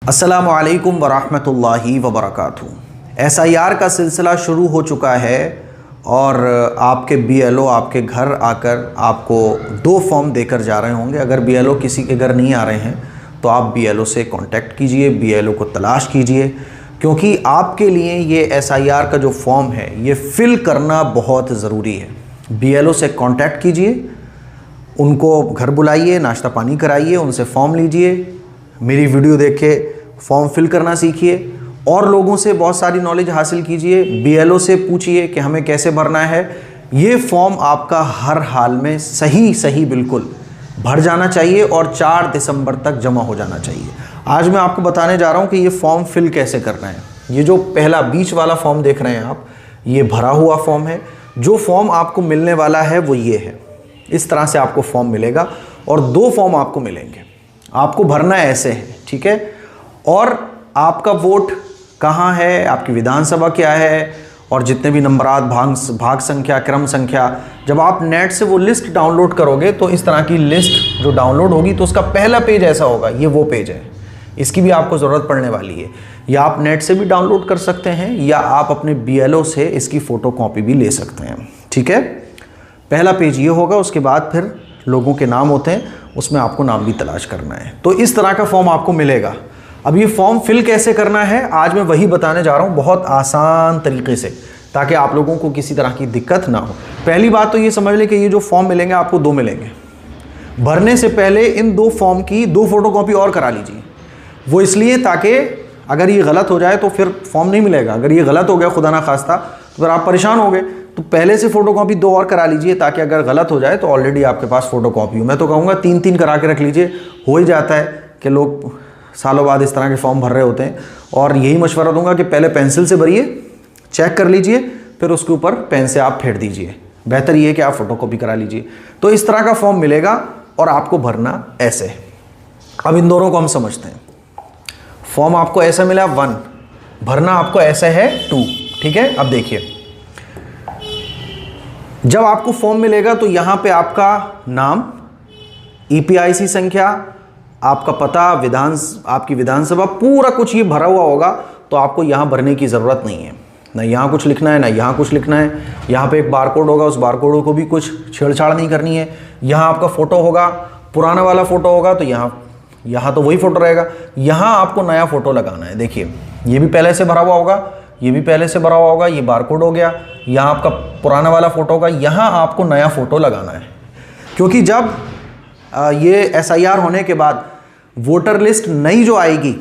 अस्सलामु अलैकुम वरहमतुल्लाहि वबरकातुहू। SIR का सिलसिला शुरू हो चुका है और आपके BLO आपके घर आकर आपको 2 फॉर्म देकर जा रहे होंगे। अगर BLO किसी के घर नहीं आ रहे हैं तो आप BLO से कांटेक्ट कीजिए, BLO को तलाश कीजिए, क्योंकि आपके लिए ये SIR का जो फॉर्म है ये फिल करना बहुत ज़रूरी है। BLO से कांटेक्ट कीजिए, उनको घर बुलाइए, नाश्ता पानी कराइए, उनसे फॉर्म लीजिए, मेरी वीडियो देख के फॉर्म फिल करना सीखिए और लोगों से बहुत सारी नॉलेज हासिल कीजिए। BLO से पूछिए कि हमें कैसे भरना है। ये फॉर्म आपका हर हाल में सही बिल्कुल भर जाना चाहिए और 4 दिसंबर तक जमा हो जाना चाहिए। आज मैं आपको बताने जा रहा हूँ कि ये फॉर्म फिल कैसे करना है। ये जो पहला बीच वाला फॉर्म देख रहे हैं आप, ये भरा हुआ फॉर्म है। जो फॉर्म आपको मिलने वाला है वो ये है। इस तरह से आपको फॉर्म मिलेगा और 2 फॉर्म आपको मिलेंगे। आपको भरना ऐसे है, ठीक है। और आपका वोट कहाँ है, आपकी विधानसभा क्या है और जितने भी नंबरात, भाग संख्या, क्रम संख्या, जब आप नेट से वो लिस्ट डाउनलोड करोगे तो इस तरह की लिस्ट जो डाउनलोड होगी तो उसका पहला पेज ऐसा होगा। ये वो पेज है, इसकी भी आपको ज़रूरत पड़ने वाली है। या आप नेट से भी डाउनलोड कर सकते हैं या आप अपने BLO से इसकी फ़ोटो कॉपी भी ले सकते हैं, ठीक है। पहला पेज ये होगा, उसके बाद फिर लोगों के नाम होते हैं, उसमें आपको नाम भी तलाश करना है। तो इस तरह का फॉर्म आपको मिलेगा। अब ये फॉर्म फिल कैसे करना है आज मैं वही बताने जा रहा हूँ, बहुत आसान तरीके से, ताकि आप लोगों को किसी तरह की दिक्कत ना हो। पहली बात तो ये समझ लें कि ये जो फॉर्म मिलेंगे आपको 2 मिलेंगे। भरने से पहले इन 2 फॉर्म की 2 फोटोकॉपी और करा लीजिए। वो इसलिए ताकि अगर ये गलत हो जाए तो फिर फॉर्म नहीं मिलेगा। अगर ये गलत हो गया खुदा ना खास्ता तो फिर आप परेशान हो गए। तो पहले से फ़ोटोकॉपी 2 और करा लीजिए ताकि अगर गलत हो जाए तो ऑलरेडी आपके पास फ़ोटोकॉपी हो। मैं तो कहूँगा 3-3 करा के रख लीजिए। हो ही जाता है कि लोग सालों बाद इस तरह के फॉर्म भर रहे होते हैं। और यही मशवरा दूंगा कि पहले पेंसिल से भरिए, चेक कर लीजिए, फिर उसके ऊपर पेन से आप फेर दीजिए। बेहतर ये है कि आप फ़ोटोकॉपी करा लीजिए। तो इस तरह का फॉर्म मिलेगा और आपको भरना ऐसे है। अब इन दोनों को हम समझते हैं। फॉर्म आपको ऐसा मिला 1, भरना आपको ऐसा है 2, ठीक है। अब देखिए, जब आपको फॉर्म मिलेगा तो यहाँ पे आपका नाम, EPIC संख्या, आपका पता, आपकी विधानसभा, पूरा कुछ ये भरा हुआ होगा। तो आपको यहाँ भरने की ज़रूरत नहीं है, ना यहाँ कुछ लिखना है ना यहाँ कुछ लिखना है। यहाँ पे एक बारकोड होगा, उस बारकोड को भी कुछ छेड़छाड़ नहीं करनी है। यहाँ आपका फ़ोटो होगा, पुराना वाला फ़ोटो होगा तो यहाँ तो वही फ़ोटो रहेगा। यहाँ आपको नया फ़ोटो लगाना है। देखिए, ये भी पहले से भरा हुआ होगा, ये भी पहले से भरा हुआ होगा, ये बारकोड हो गया। यहाँ आपका पुराना वाला फ़ोटो होगा, यहाँ आपको नया फ़ोटो लगाना है। क्योंकि जब ये SIR होने के बाद वोटर लिस्ट नई जो आएगी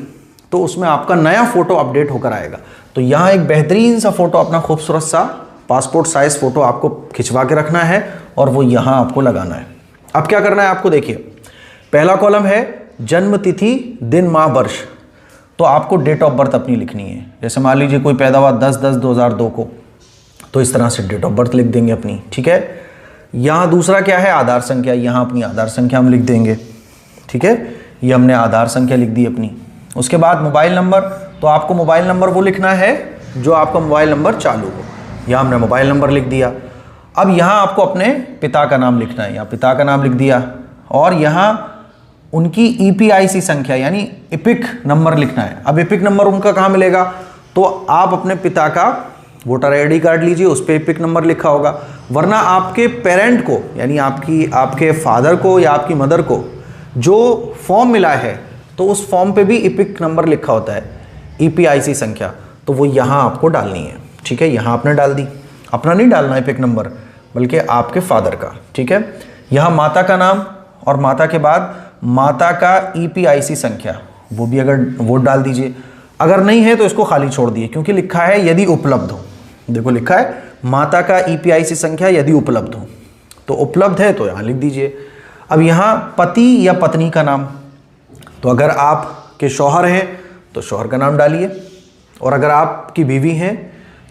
तो उसमें आपका नया फ़ोटो अपडेट होकर आएगा। तो यहाँ एक बेहतरीन सा फ़ोटो, अपना खूबसूरत सा पासपोर्ट साइज़ फ़ोटो आपको खिंचवा के रखना है और वो यहाँ आपको लगाना है। अब क्या करना है आपको, देखिए, पहला कॉलम है जन्म तिथि, दिन, माह, वर्ष। तो आपको डेट ऑफ बर्थ अपनी लिखनी है। जैसे मान लीजिए कोई पैदा हुआ 10/10/2002 को, तो इस तरह से डेट ऑफ बर्थ लिख देंगे अपनी, ठीक है। यहाँ दूसरा क्या है, आधार संख्या। यहाँ अपनी आधार संख्या हम लिख देंगे, ठीक है। ये हमने आधार संख्या लिख दी अपनी। उसके बाद मोबाइल नंबर, तो आपको मोबाइल नंबर वो लिखना है जो आपका मोबाइल नंबर चालू हो। यहाँ हमने मोबाइल नंबर लिख दिया। अब यहाँ आपको अपने पिता का नाम लिखना है, यहाँ पिता का नाम लिख दिया। और यहाँ उनकी EPIC संख्या यानी एपिक नंबर लिखना है। अब एपिक नंबर उनका कहाँ मिलेगा, तो आप अपने पिता का वोटर ID कार्ड लीजिए, उस पर एपिक नंबर लिखा होगा। वरना आपके पेरेंट को यानी आपके फादर को या आपकी मदर को जो फॉर्म मिला है तो उस फॉर्म पे भी एपिक नंबर लिखा होता है, EPIC संख्या। तो वो यहाँ आपको डालनी है, ठीक है। यहाँ आपने डाल दी, अपना नहीं डालना एपिक नंबर, बल्कि आपके फादर का, ठीक है। यहाँ माता का नाम और माता के बाद माता का EPIC संख्या, वो भी अगर वोट डाल दीजिए। अगर नहीं है तो इसको खाली छोड़ दिए, क्योंकि लिखा है यदि उपलब्ध हो। देखो लिखा है माता का EPIC संख्या यदि उपलब्ध हो, तो उपलब्ध है तो यहाँ लिख दीजिए। अब यहाँ पति या पत्नी का नाम, तो अगर आपके शौहर हैं तो शौहर का नाम डालिए, और अगर आपकी बीवी हैं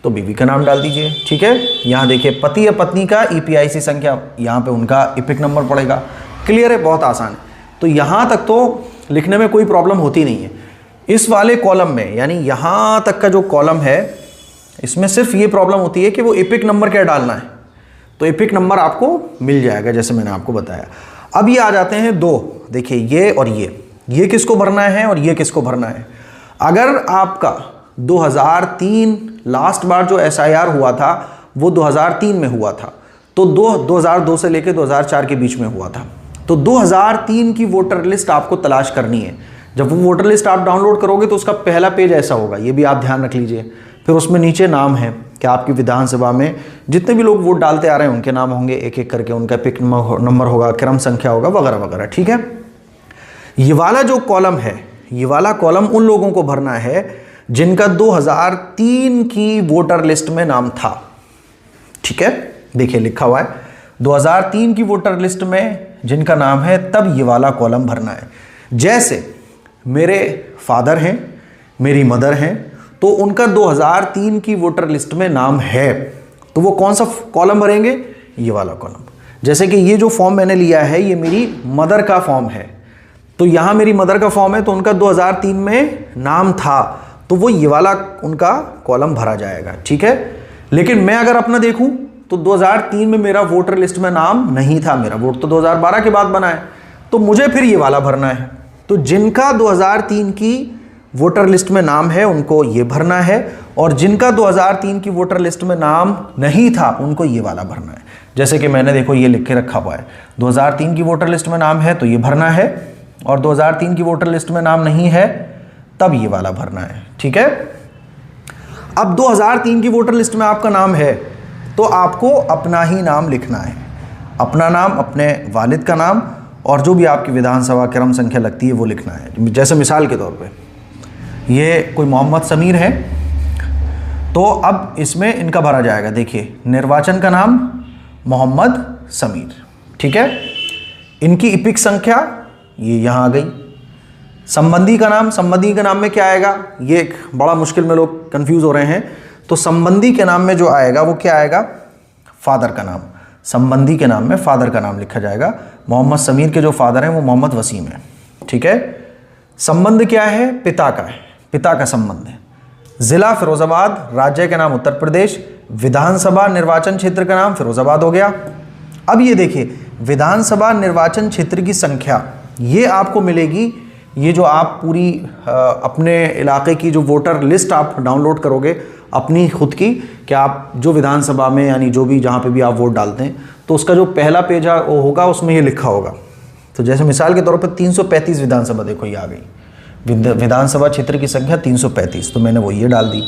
तो बीवी का नाम डाल दीजिए, ठीक है। यहाँ देखिए, पति या पत्नी का EPIC संख्या, यहाँ पे उनका एपिक नंबर पड़ेगा। क्लियर है, बहुत आसान है। तो यहाँ तक तो लिखने में कोई प्रॉब्लम होती नहीं है। इस वाले कॉलम में यानी यहाँ तक का जो कॉलम है, इसमें सिर्फ ये प्रॉब्लम होती है कि वो एपिक नंबर क्या डालना है। तो एपिक नंबर आपको मिल जाएगा जैसे मैंने आपको बताया। अब ये आ जाते हैं 2, देखिए ये और ये किसको भरना है और ये किसको भरना है। अगर आपका 2003 लास्ट बार जो SIR हुआ था वो 2003 में हुआ था, तो 2002 से लेकर 2004 के बीच में हुआ था, तो 2003 की वोटर लिस्ट आपको तलाश करनी है। जब वो वोटर लिस्ट आप डाउनलोड करोगे तो उसका पहला पेज ऐसा होगा, ये भी आप ध्यान रख लीजिए। फिर उसमें नीचे नाम है कि आपकी विधानसभा में जितने भी लोग वोट डालते आ रहे हैं उनके नाम होंगे, एक एक करके उनका पिक नंबर होगा, क्रम संख्या होगा, वगैरह वगैरह, ठीक है। ये वाला जो कॉलम है, ये वाला कॉलम उन लोगों को भरना है जिनका 2003 की वोटर लिस्ट में नाम था, ठीक है। देखिए लिखा हुआ है 2003 की वोटर लिस्ट में जिनका नाम है, तब ये वाला कॉलम भरना है। जैसे मेरे फादर हैं, मेरी मदर हैं, तो उनका 2003 की वोटर लिस्ट में नाम है, तो वो कौन सा कॉलम भरेंगे? ये वाला कॉलम। जैसे कि ये जो फॉर्म मैंने लिया है ये मेरी मदर का फॉर्म है, तो यहाँ मेरी मदर का फॉर्म है, तो उनका 2003 में नाम था, तो वो ये वाला उनका कॉलम भरा जाएगा, ठीक है। लेकिन मैं अगर अपना देखूं तो 2003 में मेरा वोटर लिस्ट में नाम नहीं था, मेरा वोट तो 2012 के बाद बना है, तो मुझे फिर ये वाला भरना है। तो जिनका 2003 की वोटर लिस्ट में नाम है उनको ये भरना है, और जिनका 2003 की वोटर लिस्ट में नाम नहीं था उनको ये वाला भरना है। जैसे कि मैंने देखो ये लिख के रखा हुआ है, 2003 की वोटर लिस्ट में नाम है तो ये भरना है, और 2003 की वोटर लिस्ट में नाम नहीं है तब ये वाला भरना है, ठीक है। अब 2003 की वोटर लिस्ट में आपका नाम है तो आपको अपना ही नाम लिखना है, अपना नाम, अपने वालिद का नाम, और जो भी आपकी विधानसभा क्रम संख्या लगती है वो लिखना है। जैसे मिसाल के तौर पे ये कोई मोहम्मद समीर है, तो अब इसमें इनका भरा जाएगा। देखिए निर्वाचन का नाम मोहम्मद समीर, ठीक है। इनकी इपिक संख्या ये यहाँ आ गई। संबंधी का नाम, संबंधी के नाम में क्या आएगा? ये एक बड़ा मुश्किल में लोग कंफ्यूज हो रहे हैं। तो संबंधी के नाम में जो आएगा वो क्या आएगा? फादर का नाम। संबंधी के नाम में फादर का नाम लिखा जाएगा। मोहम्मद समीर के जो फादर हैं वो मोहम्मद वसीम है, ठीक है। संबंध क्या है? पिता का है, पिता का संबंध है। जिला फिरोजाबाद, राज्य का नाम उत्तर प्रदेश, विधानसभा निर्वाचन क्षेत्र का नाम फिरोजाबाद हो गया। अब ये देखिए विधानसभा निर्वाचन क्षेत्र की संख्या ये आपको मिलेगी, ये जो आप पूरी अपने इलाके की जो वोटर लिस्ट आप डाउनलोड करोगे अपनी खुद की, कि आप जो विधानसभा में यानी जो भी जहाँ पे भी आप वोट डालते हैं तो उसका जो पहला पेज होगा उसमें ये लिखा होगा। तो जैसे मिसाल के तौर पर 335 विधानसभा, देखो ये आ गई विधानसभा क्षेत्र की संख्या 335, तो मैंने वो ये डाल दी।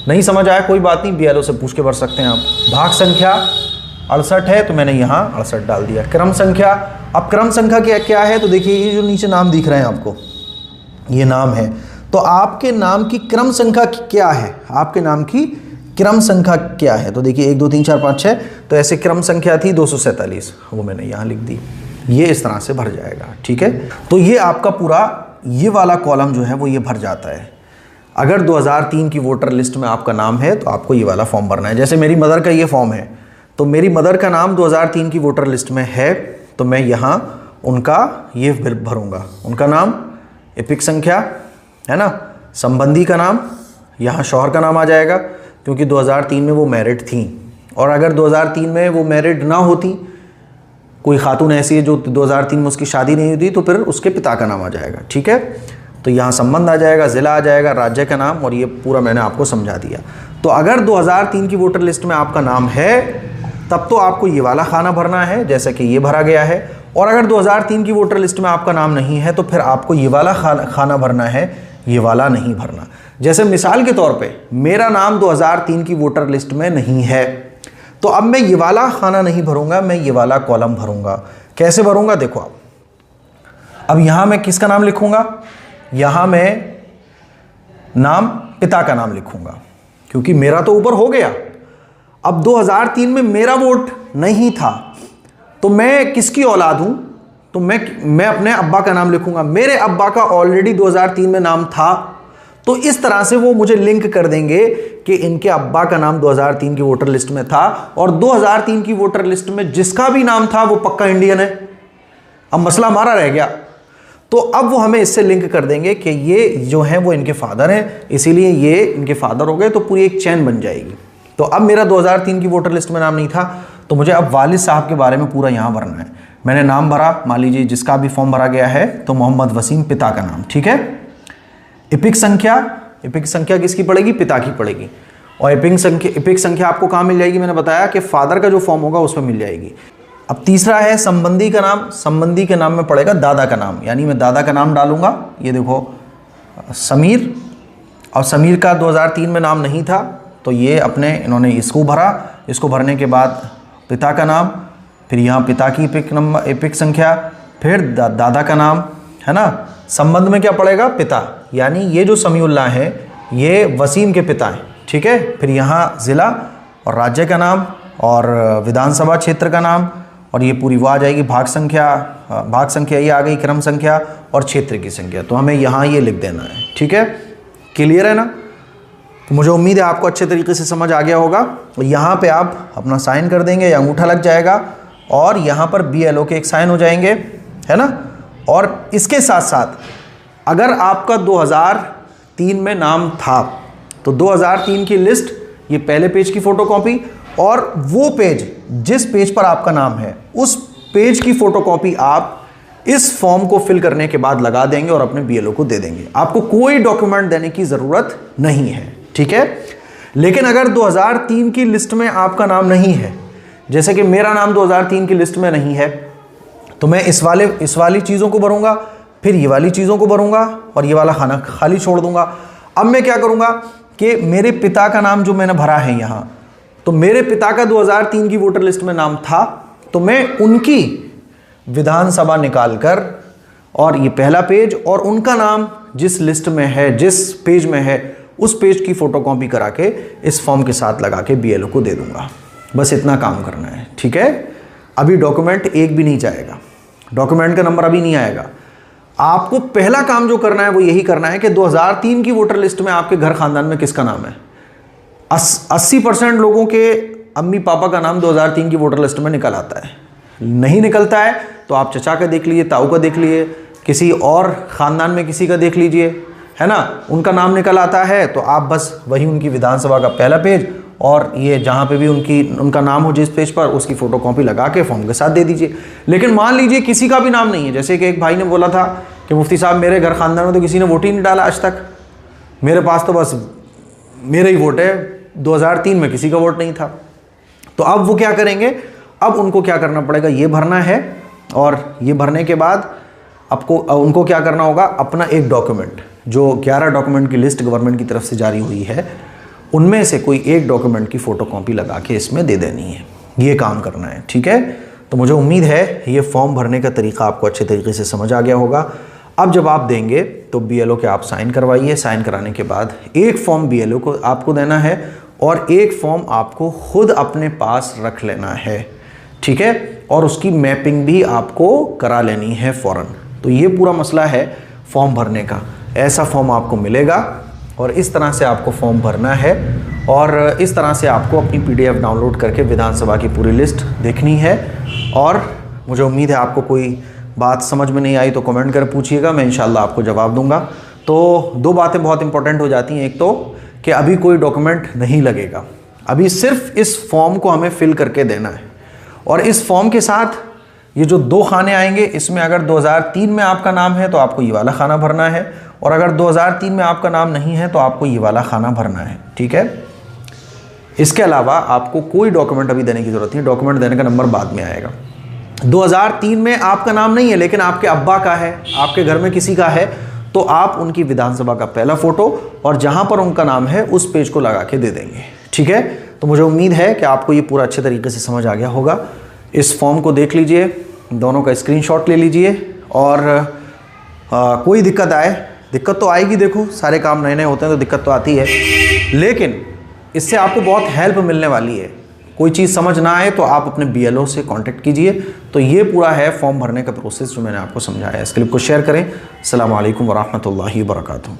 नहीं समझ आया कोई बात नहीं, BLO से पूछ के भर सकते हैं आप। भाग संख्या 68 है तो मैंने यहाँ 68 डाल दिया। क्रम संख्या, अब क्रम संख्या क्या है? तो देखिए ये जो नीचे नाम दिख रहे हैं आपको, ये नाम है, तो आपके नाम की क्रम संख्या क्या है? आपके नाम की क्रम संख्या क्या है? तो देखिए 1 2 3 4 5 6, तो ऐसे क्रम संख्या थी 247, वो मैंने यहाँ लिख दी। ये इस तरह से भर जाएगा, ठीक है। तो ये आपका पूरा ये वाला कॉलम जो है वो ये भर जाता है। अगर 2003 की वोटर लिस्ट में आपका नाम है तो आपको ये वाला फॉर्म भरना है। जैसे मेरी मदर का ये फॉर्म है, तो मेरी मदर का नाम 2003 की वोटर लिस्ट में है, तो मैं यहाँ उनका ये भरूँगा, उनका नाम, एपिक संख्या है ना, संबंधी का नाम, यहाँ शौहर का नाम आ जाएगा क्योंकि 2003 में वो मैरिड थी, और अगर 2003 में वो मैरिड ना होती, कोई खातून ऐसी है जो 2003 में उसकी शादी नहीं हुई, तो फिर उसके पिता का नाम आ जाएगा, ठीक है। तो यहाँ संबंध आ जाएगा, ज़िला आ जाएगा, राज्य का नाम, और ये पूरा मैंने आपको समझा दिया। तो अगर 2003 की वोटर लिस्ट में आपका नाम है तब तो आपको ये वाला खाना भरना है जैसा कि ये भरा गया है, और अगर 2003 की वोटर लिस्ट में आपका नाम नहीं है तो फिर आपको ये वाला खाना भरना है, ये वाला नहीं भरना। जैसे मिसाल के तौर पे मेरा नाम 2003 की वोटर लिस्ट में नहीं है, तो अब मैं ये वाला खाना नहीं भरूंगा, मैं ये वाला कॉलम भरूंगा। कैसे भरूंगा? देखो आप, अब यहां मैं किसका नाम लिखूंगा? यहां मैं नाम, पिता का नाम लिखूंगा, क्योंकि मेरा तो ऊपर हो गया। अब 2003 में मेरा वोट नहीं था, तो मैं किसकी औलाद हूं? तो मैं अपने अब्बा का नाम लिखूंगा। मेरे अब्बा का ऑलरेडी 2003 में नाम था, तो इस तरह से वो मुझे लिंक कर देंगे कि इनके अब्बा का नाम 2003 की वोटर लिस्ट में था, और 2003 की वोटर लिस्ट में जिसका भी नाम था वो पक्का इंडियन है। अब मसला हमारा रह गया, तो अब वो हमें इससे लिंक कर देंगे कि ये जो है वो इनके फादर हैं, इसीलिए ये इनके फादर हो गए, तो पूरी एक चैन बन जाएगी। तो अब मेरा 2003 की वोटर लिस्ट में नाम नहीं था, तो मुझे अब वालिद साहब के बारे में पूरा यहाँ भरना है। मैंने नाम भरा, मान लीजिए जिसका भी फॉर्म भरा गया है, तो मोहम्मद वसीम पिता का नाम, ठीक है। इपिक संख्या एपिक संख्या किसकी पड़ेगी? पिता की पड़ेगी। और एपिक संख्या आपको कहाँ मिल जाएगी? मैंने बताया कि फादर का जो फॉर्म होगा उसमें मिल जाएगी। अब तीसरा है संबंधी का नाम। संबंधी के नाम में पड़ेगा दादा का नाम, यानी मैं दादा का नाम डालूंगा। ये देखो समीर, और समीर का 2003 में नाम नहीं था तो ये इन्होंने इसको भरा। इसको भरने के बाद पिता का नाम, फिर यहाँ पिता की एपिक संख्या, फिर दादा का नाम, है ना। संबंध में क्या पड़ेगा? पिता, यानी ये जो समीउल्लाह है ये वसीम के पिता हैं, ठीक है। फिर यहाँ ज़िला और राज्य का नाम और विधानसभा क्षेत्र का नाम, और ये पूरी वो आ जाएगी भाग संख्या ये आ गई, क्रम संख्या और क्षेत्र की संख्या। तो हमें यहाँ ये लिख देना है, ठीक है। क्लियर है ना? तो मुझे उम्मीद है आपको अच्छे तरीके से समझ आ गया होगा। यहाँ पे आप अपना साइन कर देंगे या अंगूठा लग जाएगा और यहाँ पर BLO के एक साइन हो जाएंगे, है ना। और इसके साथ साथ अगर आपका 2003 में नाम था तो 2003 की लिस्ट, ये पहले पेज की फोटोकॉपी, और वो पेज जिस पेज पर आपका नाम है उस पेज की फोटोकॉपी आप इस फॉर्म को फिल करने के बाद लगा देंगे और अपने BLO को दे देंगे। आपको कोई डॉक्यूमेंट देने की ज़रूरत नहीं है, ठीक है। लेकिन अगर 2003 की लिस्ट में आपका नाम नहीं है, जैसे कि मेरा नाम 2003 की लिस्ट में नहीं है, तो मैं इस वाली चीज़ों को भरूंगा, फिर ये वाली चीज़ों को भरूंगा और ये वाला खाना खाली छोड़ दूंगा। अब मैं क्या करूंगा कि मेरे पिता का नाम जो मैंने भरा है यहाँ, तो मेरे पिता का 2003 की वोटर लिस्ट में नाम था, तो मैं उनकी विधानसभा निकालकर और ये पहला पेज और उनका नाम जिस लिस्ट में है, जिस पेज में है, उस पेज की फोटोकॉपी करा के इस फॉर्म के साथ लगा के BLO को दे दूंगा। बस इतना काम करना है, ठीक है। अभी डॉक्यूमेंट एक भी नहीं जाएगा, डॉक्यूमेंट का नंबर अभी नहीं आएगा। आपको पहला काम जो करना है वो यही करना है कि 2003 की वोटर लिस्ट में आपके घर खानदान में किसका नाम है। 80% लोगों के अम्मी पापा का नाम 2003 की वोटर लिस्ट में निकल आता है। नहीं निकलता है तो आप चचा का देख लीजिए, ताऊ का देख लीजिए, किसी और ख़ानदान में किसी का देख लीजिए, है ना। उनका नाम निकल आता है तो आप बस वही उनकी विधानसभा का पहला पेज और ये जहाँ पे भी उनका नाम हो जिस पेज पर, उसकी फ़ोटोकॉपी लगा के फॉर्म के साथ दे दीजिए। लेकिन मान लीजिए किसी का भी नाम नहीं है, जैसे कि एक भाई ने बोला था कि मुफ्ती साहब मेरे घर खानदान में तो किसी ने वोट ही नहीं डाला आज तक, मेरे पास तो बस मेरा ही वोट है, 2003 में किसी का वोट नहीं था। तो अब वो क्या करेंगे? अब उनको क्या करना पड़ेगा? ये भरना है, और ये भरने के बाद उनको क्या करना होगा? अपना एक डॉक्यूमेंट, जो 11 डॉक्यूमेंट की लिस्ट गवर्नमेंट की तरफ से जारी हुई है, उनमें से कोई एक डॉक्यूमेंट की फ़ोटोकॉपी लगा के इसमें दे देनी है। ये काम करना है, ठीक है। तो मुझे उम्मीद है ये फॉर्म भरने का तरीका आपको अच्छे तरीके से समझ आ गया होगा। अब जब आप देंगे तो BLO के आप साइन करवाइए। साइन कराने के बाद एक फॉर्म BLO को आपको देना है और एक फॉर्म आपको खुद अपने पास रख लेना है, ठीक है। और उसकी मैपिंग भी आपको करा लेनी है फ़ौरन। तो ये पूरा मसला है फॉर्म भरने का। ऐसा फॉर्म आपको मिलेगा और इस तरह से आपको फॉर्म भरना है, और इस तरह से आपको अपनी PDF डाउनलोड करके विधानसभा की पूरी लिस्ट देखनी है। और मुझे उम्मीद है आपको कोई बात समझ में नहीं आई तो कमेंट कर पूछिएगा, मैं इंशाल्लाह आपको जवाब दूंगा। तो दो बातें बहुत इंपॉर्टेंट हो जाती हैं। एक तो कि अभी कोई डॉक्यूमेंट नहीं लगेगा, अभी सिर्फ इस फॉर्म को हमें फिल करके देना है, और इस फॉर्म के साथ ये जो 2 खाने आएंगे, इसमें अगर 2003 में आपका नाम है तो आपको ये वाला खाना भरना है, और अगर 2003 में आपका नाम नहीं है तो आपको ये वाला खाना भरना है, ठीक है। इसके अलावा आपको कोई डॉक्यूमेंट अभी देने की ज़रूरत नहीं, डॉक्यूमेंट देने का नंबर बाद में आएगा। 2003 में आपका नाम नहीं है लेकिन आपके अब्बा का है, आपके घर में किसी का है, तो आप उनकी विधानसभा का पहला फ़ोटो और जहाँ पर उनका नाम है उस पेज को लगा के दे देंगे, ठीक है। तो मुझे उम्मीद है कि आपको ये पूरा अच्छे तरीके से समझ आ गया होगा। इस फॉर्म को देख लीजिए, दोनों का स्क्रीनशॉट ले लीजिए, और कोई दिक्कत आए, दिक्कत तो आएगी, देखो सारे काम नए नए होते हैं तो दिक्कत तो आती है, लेकिन इससे आपको बहुत हेल्प मिलने वाली है। कोई चीज़ समझ ना आए तो आप अपने BLO से कांटेक्ट कीजिए। तो ये पूरा है फॉर्म भरने का प्रोसेस जो मैंने आपको समझाया है। इस क्लिप को शेयर करें। अस्सलामु अलैकुम वरहमतुल्लाहि वबरकातुहू।